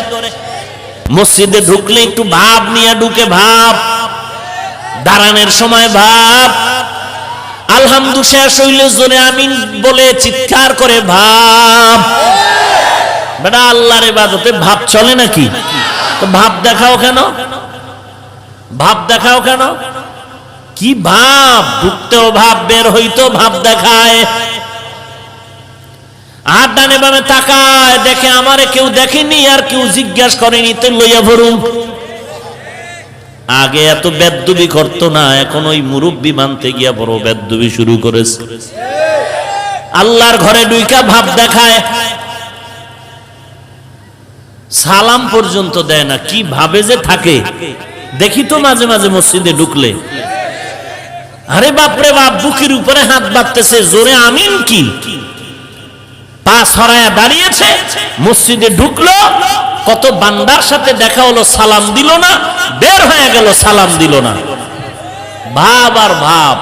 Speaker 1: মসজিদে ঢুকলে একটু ভাব নিয়ে ঢুকে, ভাব দাঁড়ানোর সময় ভাব, আলহামদু শেষ হইলে জোরে আমিন বলে চিৎকার করে ভাব। বেটা আল্লাহর ইবাদতে ভাব চলে নাকি? তো ভাব দেখাও কেন? ভাব দেখাও কেন? কি ভাব? ঢুকতেও ভাব, বের হইতেও ভাব দেখায়। আর ডানে বামে তাকায়, দেখে আমারে কেউ দেখেনি আর কেউ জিজ্ঞাসা করেনি, তো লইয়া ভরুন। আগে এত বেদবি করতো না, এখন ওই মুরব্বি মানতে গিয়া বড় বেদবি শুরু করেছে। আল্লাহর ঘরে ঢুইকা ভাব দেখায়, সালাম পর্যন্ত দেয় না। কি ভাবে যে থাকে দেখি তো মাঝে মাঝে মসজিদে ঢুকলে। আরে বাপরে বাপ, বুকের উপরে হাত বাঁধতেছে, জোরে আমিন কি? পা ছড়ায়া দাঁড়িয়েছে, মসজিদে ঢুকলো, কত বান্দার সাথে দেখা হলো, সালাম দিল না, বের হয়ে গেল, সালাম দিল না। ভাব আর ভাব।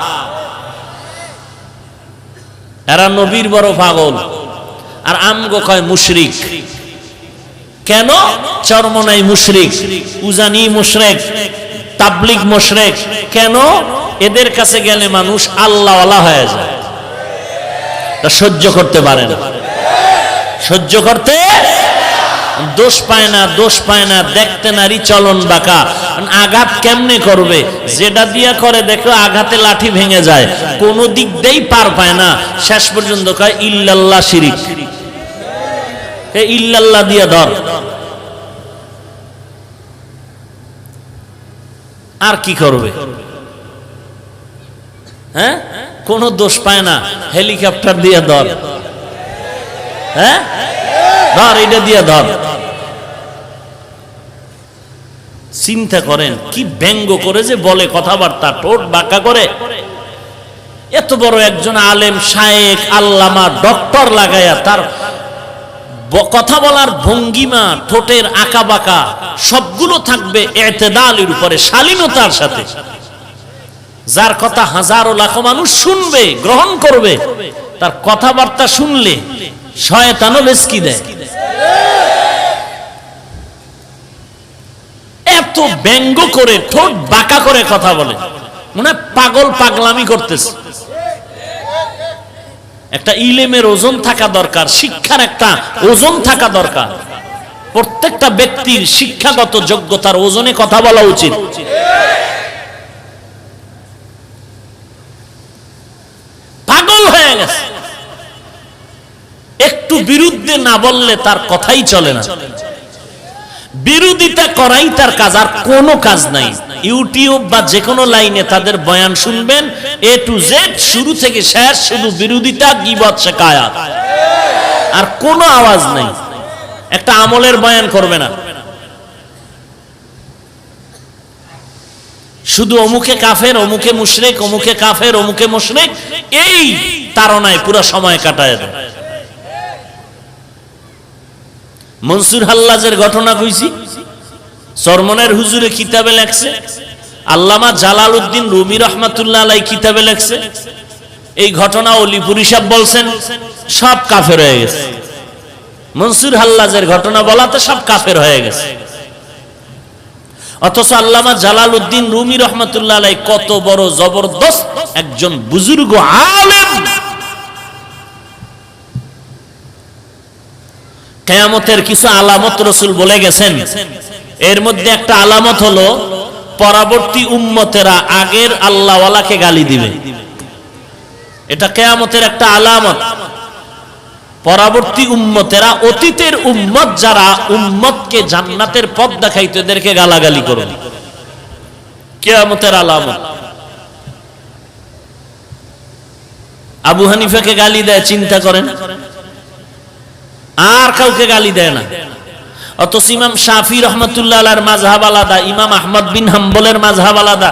Speaker 1: এরা নবীর বড় পাগল, আর আমগো কয় মুশরিক। কেন? চরমনাই মুশরিক, উজানি মুশরিক, তাবলিগ মুশরিক। কেন? এদের কাছে গেলে মানুষ আল্লাহওয়ালা হয়ে যায়। তা সহ্য করতে পারে না, সহ্য করতে দোষ পায় না, দোষ পায় না। দেখতে নারী চলন বাঁকা, আঘাত কেমনে করবে? যেটা দিয়া করে দেখো আঘাতে লাঠি ভেঙে যায়, কোন দিক দিয়েই পার পায় না। শেষ পর্যন্ত কয় ইল্লাল্লাহ শিরিক, ইল্লাল্লাহ দিয়া ধর। আর কি করবে? হ্যাঁ, কোন দোষ পায় না, হেলিকপ্টার দিয়া ধর। হ্যাঁ, ধর, এটা দিয়া ধর। চিন্তা করেন কি ব্যঙ্গ করে যে বলে কথাবার্তা, ঠোঁট বাঁকা করে। এত বড় একজন আলেম, শায়েখ, আল্লামা, ডক্টর লাগায়া তার কথা বলার ভঙ্গিমা, ঠোঁটের আঁকা বাঁকা সবগুলো থাকবে ইতিদালের উপরে, শালীনতার সাথে। যার কথা হাজারো লাখো মানুষ শুনবে, গ্রহণ করবে, তার কথাবার্তা শুনলে শয়তানও লেসকি দেয়। এত ব্যঙ্গ করে, ঠোঁট বাঁকা করে কথা বলে, মনে পাগল পাগলামি করতেছে। একটা ইলমের ওজন থাকা দরকার, শিক্ষার একটা ওজন থাকা দরকার। প্রত্যেকটা ব্যক্তির শিক্ষাগত যোগ্যতার ওজনে কথা বলা উচিত। পাগল হয়ে গেছে, একটু বিরুদ্ধে না বললে তার কথাই চলে না। বিরোধিতা করাই তার কাজ, আর কোনো কাজ নাই। ইউটিউব বা যে কোনো লাইনে তাদের বয়ান শুনবেন, এ টু জেড, শুরু থেকে শেষ শুধু বিরোধিতা, গীবত, শিকায়াত, আর কোনো আওয়াজ নাই। একটা আমলের বয়ান করবে না, শুধু অমুকে কাফের, অমুকে মুশরিক, অমুকে কাফের, অমুকে মুশরিক, এই তাড়নায় পুরো সময় কাটায় দেয়। মনসুর হাল্লাজের ঘটনা কইছি, চরমনের হুজুরে কিতাবে লেখছে, আল্লামা জালালউদ্দিন রুমি রহমাতুল্লাহ আলাইহি কিতাবে লেখছে। এই ঘটনা অলিপুরি সাহেব বলছেন, সব কাফের হয়ে গেছে। মনসুর হাল্লাজের ঘটনা বলাতে সব কাফের হয়ে গেছে। অথচ আল্লামা জালালউদ্দিন রুমি রহমাতুল্লাহ আলাইহি কত বড় জবরদস্ত একজন বুজুর্গ আলেম। কিয়ামতের কিছু আলামত রাসূল বলে গেছেন, এর মধ্যে একটা আলামত হলো পরবর্তী উম্মতেরা আগের আল্লাহওয়ালাকে গালি দিবে। এটা কিয়ামতের একটা আলামত। পরবর্তী উম্মতেরা, অতীতের উম্মত যারা উম্মতকে জান্নাতের পথ দেখাইতো, এদেরকে গালাগালি করবে, কিয়ামতের আলামত। আবু হানিফাকে গালি দেয়, চিন্তা করেন, আর কাউকে গালি দেয় না। অথচ ইমাম শাফি রহমাতুল্লাহ আলাইহির মাযহাব আলাদা, ইমাম আহমদ বিন হাম্বলের মাযহাব আলাদা,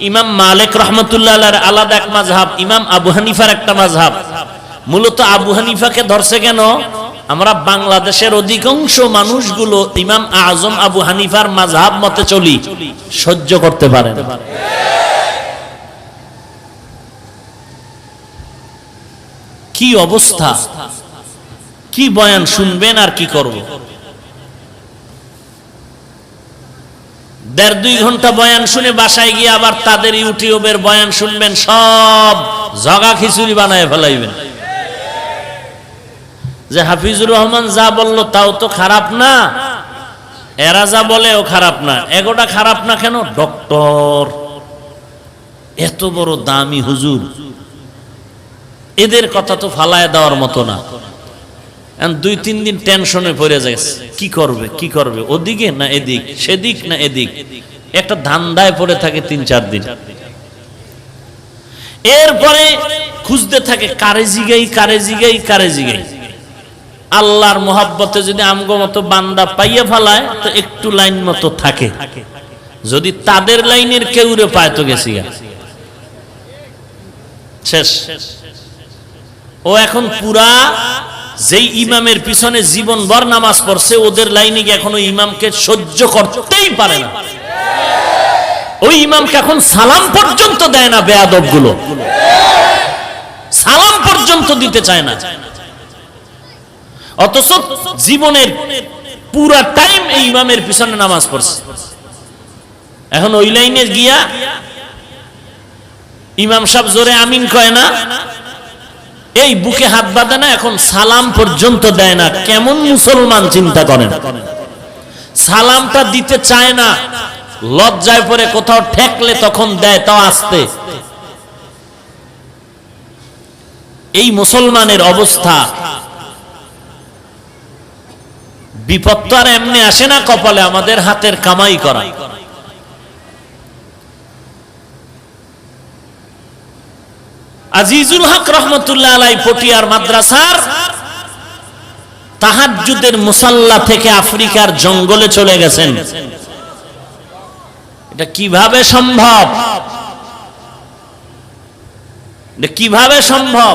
Speaker 1: ইমাম মালিক রহমাতুল্লাহ আলাইহির আলাদা এক মাযহাব, ইমাম আবু হানিফার একটা মাযহাব। মূলত আবু হানিফাকে ধরছে কেন? আমরা বাংলাদেশের অধিকাংশ মানুষগুলো ইমাম আজম আবু হানিফার মাযহাব মতে চলি, সহ্য করতে পারে না। কি অবস্থা, কি বয়ান শুনবেন আর কি করব? 1.5-2 ঘন্টা বয়ান শুনে বাসায় গিয়ে আবার তাদের ইউটিউবের বয়ান শুনবেন, সব জগা খিচুড়ি বানায় ফেলাইবেন। যে হাফিজুর রহমান যা বললো তাও তো খারাপ না, এরা যা বলেও খারাপ না। এগোটা খারাপ না কেন? ডক্টর, এত বড় দামি হুজুর, এদের কথা তো ফালায় দেওয়ার মতো না। 2-3 দিন টেনশনে পড়ে যায়, কি করবে কি করবে, ওদিকে না এদিক, সেদিক না এদিক, একটা ধান্দায় পড়ে থাকে 3-4 দিন। এরপরে খুঁজতে থাকে কারে জিগাই কারে জিগাই কারে জিগাই। আল্লাহর মোহাব্বতে যদি আমগো মতো বান্দা পাইয়া ফেলায় তো একটু লাইন মতো থাকে, যদি তাদের লাইনের কেউরে পায় তো গেছি শেষ। ও এখন পুরা যেই ইমামের পিছনে জীবনভর নামাজ পড়ছে, ওদের লাইনে গিয়ে এখনো ইমামকে সহ্য করতেই পারে না। ওই ইমামকে এখন সালাম পর্যন্ত দেয় না, বেয়াদব গুলো সালাম পর্যন্ত দিতে চায় না। অথচ জীবনের পুরা টাইম এই ইমামের পিছনে নামাজ পড়ছে, এখন ওই লাইনে গিয়া ইমাম সাহেব জোরে আমিন কয় না, এই বুকে হাত বাঁধে না, এখন সালাম পর্যন্ত দেয় না। কেমন মুসলমান চিন্তা করেন? সালামটা দিতে চায় না, লজ্জায় পড়ে কোথাও ঠেকলে তখন দেয়, তাও আসতে। এই মুসলমানের অবস্থা। বিপদ তো আর এমনি আসে না কপালে, আমাদের হাতের কামাই করা। আজিজুল হক রহমতুল্লাহ আলাইহি পটিয়ার মাদ্রাসার তাহাজ্জুদের মুসাল্লা থেকে আফ্রিকার জঙ্গলে চলে গেছেন। এটা কিভাবে সম্ভব? কিভাবে সম্ভব?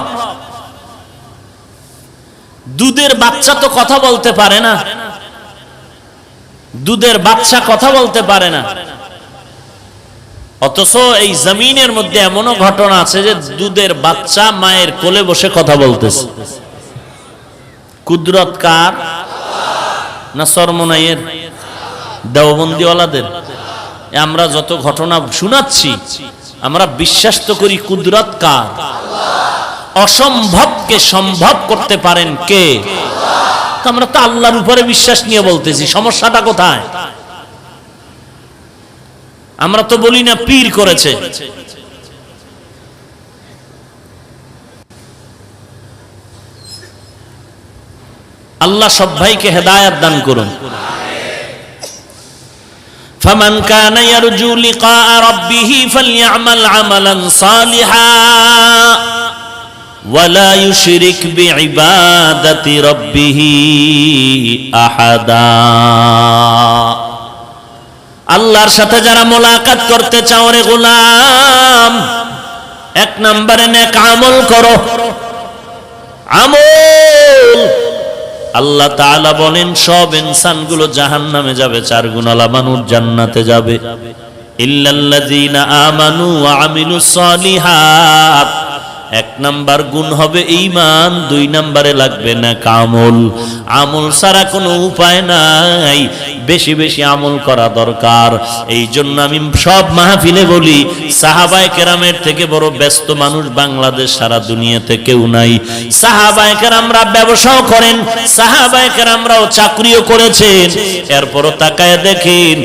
Speaker 1: দুধের বাচ্চা তো কথা বলতে পারে না, দুধের বাচ্চা কথা বলতে পারে না। অথচ এই জমিনের মধ্যে এমনও ঘটনা আছে যে দুধের বাচ্চা মায়ের কোলে বসে কথা বলতেছে। কুদরত কার? না সরমনাইয়ের, দেওবন্দিওয়ালাদের? আমরা যত ঘটনা শোনাচ্ছি, আমরা বিশ্বাস তো করি কুদরত কার? অসম্ভবকে সম্ভব করতে পারেন কে? আমরা তো আল্লাহর উপরে বিশ্বাস নিয়ে বলতেছি, সমস্যাটা কোথায়? আমরা তো বলি না পীর করেছে। আল্লাহ সব ভাইকে হেদায়েত দান করুন। ফামান কানা ইয়ারজু লিকা রাব্বিহি ফালইআমাল আমালান সালিহা ওয়ালা ইউশরিক বিইবাদাতি রাব্বিহি আহাদা। আল্লাহর সাথে যারা মোলাকাত করতে চাও রে গোলাম, 1 নম্বরে নেক আমল করো। আমল আল্লাহ তাআলা বলেন সব ইনসানগুলো জাহান্নামে যাবে, 4 গুণওয়ালা মানুষ জান্নাতে যাবে। ইল্লাল্লাযীনা আমানু ওয়া আমিলুস সালিহাত, 1 নাম্বার গুণ হবে ঈমান, 2 নম্বরে লাগবে না কামল। আমল ছাড়া কোনো উপায় নাই, বেশি বেশি আমল করা দরকার। এই জন্য আমি সব মাহফিলে বলি, সাহাবায়ে কেরামের থেকে বড় ব্যস্ত মানুষ বাংলাদেশ সারা দুনিয়াতে কেউ নাই। সাহাবায়ে কেরামরা ব্যবসাও করেন, সাহাবায়ে কেরামরাও চাকরিও করেছেন, এরপরও তাকায় দেখেন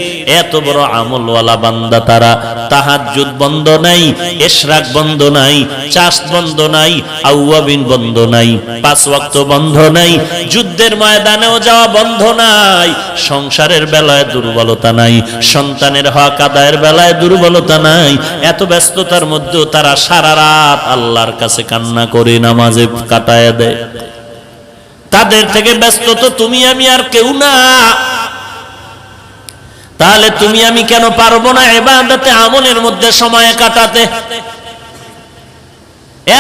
Speaker 1: এত বড় আমলওয়ালা বান্দা তারা, তাহাজ্জুদ বন্ধ নাই, ইশরাক বন্ধ নাই, চাষ বন্ধ নাই, আউয়াবিন বন্ধ নাই, 5 ওয়াক্ত বন্ধ নাই, যুদ্ধের ময়দানেও যাওয়া বন্ধ নাই, সংসারের বেলায় দুর্বলতা নাই, সন্তানের হক আদায়ের বেলায় দুর্বলতা নাই। এত ব্যস্ততার মধ্যেও তারা সারা রাত আল্লাহর কাছে কান্না করে নামাজে কাটায় দেয়। তাদের থেকে ব্যস্ত তো তুমি আমি আর কেউ না। তাহলে তুমি আমি কেন পারবো না ইবাদতে আমলের মধ্যে সময় কাটাতে?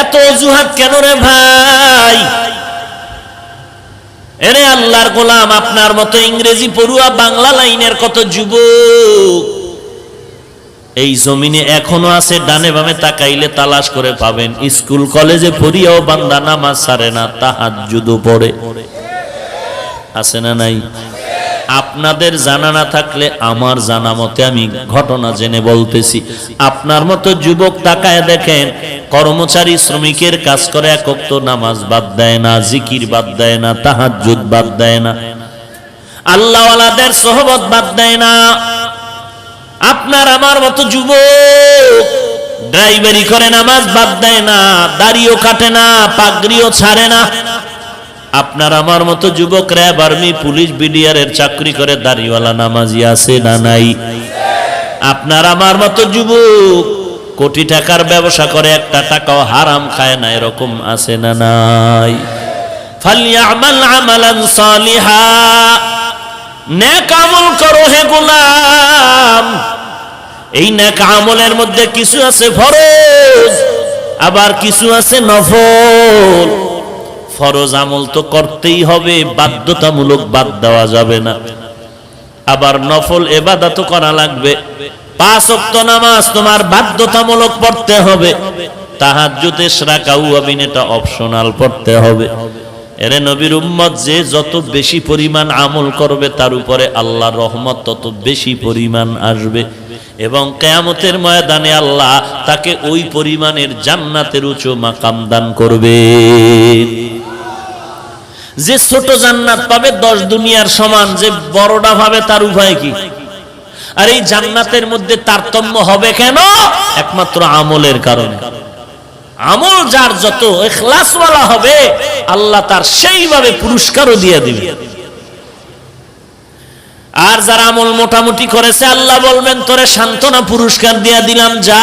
Speaker 1: এত অজুহাত কেন রে ভাই? এরে আল্লাহর গোলাম, আপনার মতো ইংরেজি পড়ুয়া বাংলা লাইনের কত যুবক এই জমিনে এখনো আছে, ডানে বামে তাকাইলে তালাশ করে পাবেন। স্কুল কলেজে পড়িয়াও বান্দা নামাজ ছাড়ে না, তাহাজ্জুদও পড়ে। আছে না নাই? আপনাদের জানা না থাকলে আমার জানা মতে আমি ঘটনা জেনে বলতেছি। আপনার মতো যুবক তাকায় দেখেন, কর্মচারী শ্রমিকের কাজ করে, 1 ওয়াক্ত নামাজ বাদ দেয় না, জিকির বাদ দেয় না, তাহাজ্জুদ বাদ দেয় না, আল্লাহওয়ালাদের সোহবত বাদ দেয় না। আপনার আমার মতো যুবক ড্রাইভারি করে, নামাজ বাদ দেয় না, দাড়িও কাটে না, পাগড়িও ছাড়ে না। আপনার আমার মতো যুবক র্যাব, আর্মি, পুলিশ, বিডিআরের চাকরি করে, দাড়িওয়ালা নামাজি আছে না নাই? আপনার আমার মতো যুবক কোটি টাকার ব্যবসা করে, 1টা টাকাও হারাম খায় না, এরকম আছে না নাই? ফালইআমাল আমালান সালিহা, নেক আমল করো হে গোলাম। এই নেক আমলের মধ্যে কিছু আছে ফরজ, আবার কিছু আছে নফল। ফরজ আমল তো করতেই হবে, বাধ্যতামূলক বাদ দেওয়া যাবে না। আবার নফল ইবাদত করা লাগবে। 5 ওয়াক্ত নামাজ তোমার বাধ্যতামূলক পড়তে হবে, তাহাজ্জুদ, ইশরাক, আউয়াবিন এটা অপশনাল পড়তে হবে। এরে নবীর উম্মত যে যত বেশি পরিমাণ আমল করবে তার উপরে আল্লাহর রহমত তত বেশি পরিমাণ আসবে, এবং কিয়ামতের ময়দানে আল্লাহ তাকে ওই পরিমাণের জান্নাতের উচ্চ মাকাম দান করবে। যে ছোট জান্নাত পাবে 10 দুনিয়ার সমান, যে বড়টা পাবে তার উপায় কি? আর এই জান্নাতের মধ্যে তারতম্য হবে কেন? একমাত্র আমলের কারণে। আমল যার যত ইখলাসওয়ালা হবে আল্লাহ তার সেইভাবে পুরস্কারও দিয়ে দিবে। আর যারা আমল মোটামুটি করেছে আল্লাহ বলবেন তোরে সান্ত্বনা পুরস্কার দিয়ে দিলাম, যা